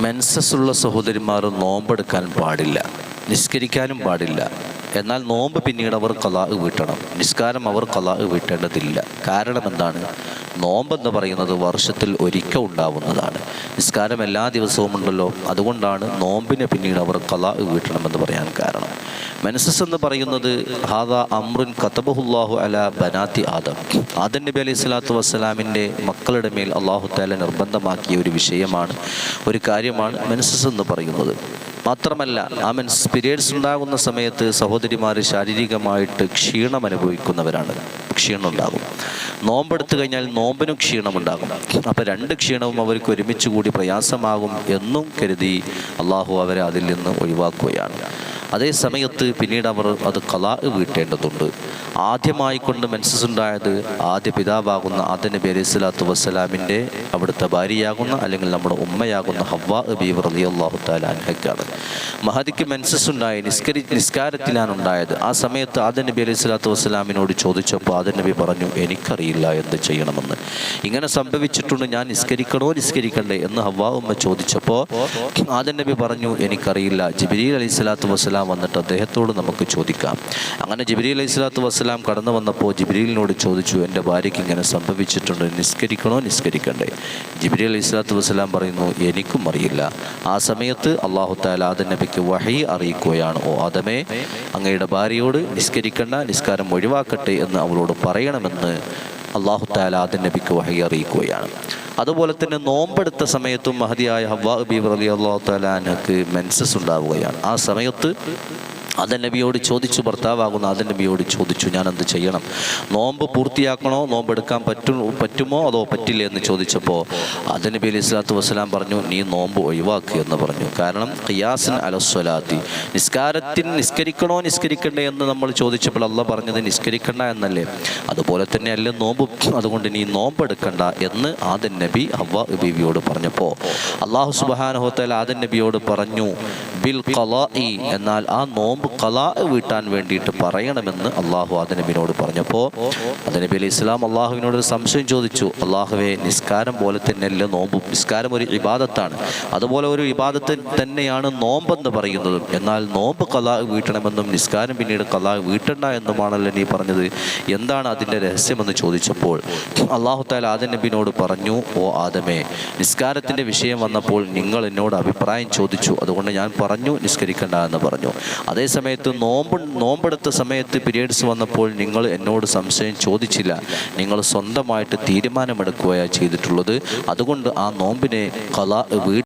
മെൻസസ്സുള്ള സഹോദരിമാർ നോമ്പെടുക്കാൻ പാടില്ല, നിസ്കരിക്കാനും പാടില്ല. എന്നാൽ നോമ്പ് പിന്നീട് അവർ ഖളാ വീട്ടണം, നിസ്കാരം അവർ ഖളാ വീട്ടേണ്ടതില്ല. കാരണം എന്താണ്? നോമ്പെന്ന് പറയുന്നത് വർഷത്തിൽ ഒരിക്കൽ ഉണ്ടാവുന്നതാണ്. നിസ്കാരം എല്ലാ ദിവസവും ഉണ്ടല്ലോ, അതുകൊണ്ടാണ് നോമ്പിനെ പിന്നീട് അവർ ഖളാ വീട്ടണമെന്ന് പറയാൻ കാരണം. മെൻസസ് എന്ന് പറയുന്നത് ഹാദാ അംറുൻ കതബഹുല്ലാഹു അലാ ബനാത്തി ആദം, ആദം നബി അലൈഹി സ്വലാത്തു വസ്സലാമിൻ്റെ മക്കളുടെ മേൽ അള്ളാഹു തആല നിർബന്ധമാക്കിയ ഒരു വിഷയമാണ്, ഒരു കാര്യമാണ് മെൻസസ് എന്ന് പറയുന്നത്. മാത്രമല്ല, ആ പീരിയഡ്സ് ഉണ്ടാകുന്ന സമയത്ത് സഹോദരിമാർ ശാരീരികമായിട്ട് ക്ഷീണം അനുഭവിക്കുന്നവരാണ്. ക്ഷീണം ഉണ്ടാകും. നോമ്പെടുത്തു കഴിഞ്ഞാൽ നോമ്പിനും ക്ഷീണമുണ്ടാകും. അപ്പോൾ രണ്ട് ക്ഷീണവും അവർക്ക് ഒരുമിച്ച് കൂടി പ്രയാസമാകും എന്നും കരുതി അള്ളാഹു അവരെ അതിൽ നിന്ന് ഒഴിവാക്കുകയാണ്. അതേ സമയത്ത് പിന്നീട് അവർ അത് ഖളാ വീട്ടേണ്ടതുണ്ട്. ആദ്യമായിക്കൊണ്ട് മെൻസസ് ഉണ്ടായത് ആദ്യ പിതാവാകുന്ന ആദം നബി അലൈഹി സ്വലാത്തു വസ്സലാമിൻ്റെ അവിടുത്തെ ഭാര്യയാകുന്ന അല്ലെങ്കിൽ നമ്മുടെ ഉമ്മയാകുന്ന ഹവ്വാ ബീവി റളിയല്ലാഹു തആല അൻഹയ്ക്കാണ്. മഹദിക്ക് മെൻസസ് ഉണ്ടായി, നിസ്കാരത്തിലാണ് ഉണ്ടായത്. ആ സമയത്ത് ആദം നബി അലൈഹി സ്വലാത്തു വസ്സലാമിനോട് ചോദിച്ചപ്പോൾ ആദം നബി പറഞ്ഞു, എനിക്കറിയില്ല എന്ത് ചെയ്യണമെന്ന്. ഇങ്ങനെ സംഭവിച്ചിട്ടുണ്ട്, ഞാൻ നിസ്കരിക്കണോ നിസ്കരിക്കണ്ടേ എന്ന് ഹവ്വാ ഉമ്മ ചോദിച്ചപ്പോൾ ആദം നബി പറഞ്ഞു, എനിക്കറിയില്ല. ജിബ്രീൽ അലൈഹി സ്വലാത്തു വസ്സലാം വന്നിട്ട് അദ്ദേഹത്തോട് നമുക്ക് ചോദിക്കാം. അങ്ങനെ ജിബ്രീൽ അലൈഹി സ്വലാത്തു വസ്സലാം കടന്നു വന്നപ്പോൾ ജിബ്രീലിനോട് ചോദിച്ചു, എൻ്റെ ഭാര്യയ്ക്ക് ഇങ്ങനെ സംഭവിച്ചിട്ടുണ്ട്, നിസ്കരിക്കണോ നിസ്കരിക്കണ്ടേ? ജിബ്രീൽ അലൈഹി സ്വലാത്തു വസ്സലാം പറയുന്നു, എനിക്കും അറിയില്ല. ആ സമയത്ത് അല്ലാഹു തആല ആദം നബിക്ക് വഹി അറിയിക്കുകയാണ്, ഓ ആദമേ, അങ്ങയുടെ ഭാര്യയോട് നിസ്കരിക്കണ്ട, നിസ്കാരം ഒഴിവാക്കട്ടെ എന്ന് അവളോട് പറയണമെന്ന് അല്ലാഹു തആല ആദം നബിക്ക് വഹി അറിയിക്കുകയാണ്. അതുപോലെ തന്നെ നോമ്പെടുത്ത സമയത്തും മഹദിയായ ഹവ്വാ ബീവി റളിയല്ലാഹു തആല അൻഹക്ക് മെൻസസ് ഉണ്ടാവുകയാണ്. ആ സമയത്ത് ആദം നബിയോട് ചോദിച്ചു, ഭർത്താവാകുന്ന ആദം നബിയോട് ചോദിച്ചു, ഞാൻ എന്ത് ചെയ്യണം? നോമ്പ് പൂർത്തിയാക്കണോ, നോമ്പെടുക്കാൻ പറ്റുമോ അതോ പറ്റില്ല എന്ന് ചോദിച്ചപ്പോൾ ആദം നബി അലൈഹി സ്വലാത്തു വസ്സലാം പറഞ്ഞു, നീ നോമ്പ് ഒഴിവാക്കുക എന്ന് പറഞ്ഞു. കാരണം ഖിയാസൻ അലസ്വലാത്തി, നിസ്കരിക്കണോ നിസ്കരിക്കണ്ടേ എന്ന് നമ്മൾ ചോദിച്ചപ്പോൾ അള്ളാഹ് പറഞ്ഞത് നിസ്കരിക്കണ്ട എന്നല്ലേ, അതുപോലെ തന്നെ അല്ലേ നോമ്പ്, അതുകൊണ്ട് നീ നോമ്പെടുക്കണ്ട എന്ന് ആദം നബി ഹവ്വാ ബീവിയോട് പറഞ്ഞപ്പോൾ അല്ലാഹു സുബ്ഹാനഹു വ തആല ആദം നബിയോട് പറഞ്ഞു, ബിൽ ഖളാഇ, എന്നാൽ ആ നോമ്പ് ഖളാ വീട്ടാൻ വേണ്ടിയിട്ട് പറയണമെന്ന് അള്ളാഹു ആദം നബിയോട് പറഞ്ഞപ്പോൾ ആദം നബി അലൈഹി സ്വലാം അള്ളാഹുവിനോട് ഒരു സംശയം ചോദിച്ചു, അള്ളാഹുവേ, നിസ്കാരം പോലെ തന്നെയല്ലേ നോമ്പും? നിസ്കാരം ഒരു ഇബാദത്താണ്, അതുപോലെ ഒരു ഇബാദത്ത് തന്നെയാണ് നോമ്പെന്ന് പറയുന്നതും. എന്നാൽ നോമ്പ് ഖളാ വീട്ടണമെന്നും നിസ്കാരം പിന്നീട് ഖളാ വീട്ടണ്ട എന്നുമാണല്ലോ നീ പറഞ്ഞത്, എന്താണ് അതിൻ്റെ രഹസ്യമെന്ന് ചോദിച്ചപ്പോൾ അള്ളാഹു തആല ആദം നബിയോട് പറഞ്ഞു, ഓ ആദമേ, നിസ്കാരത്തിൻ്റെ വിഷയം വന്നപ്പോൾ നിങ്ങൾ എന്നോട് അഭിപ്രായം ചോദിച്ചു, അതുകൊണ്ട് ഞാൻ പറഞ്ഞു നിസ്കരിക്കണ്ട എന്ന് പറഞ്ഞു. അതേസമയത്ത് നോമ്പെടുത്ത സമയത്ത് പീരിയഡ്സ് വന്നപ്പോൾ നിങ്ങൾ എന്നോട് സംശയം ചോദിച്ചില്ല, നിങ്ങൾ സ്വന്തമായിട്ട് തീരുമാനമെടുക്കുകയാണ് ചെയ്തിട്ടുള്ളത്. അതുകൊണ്ട് ആ നോമ്പിനെ ഖളാ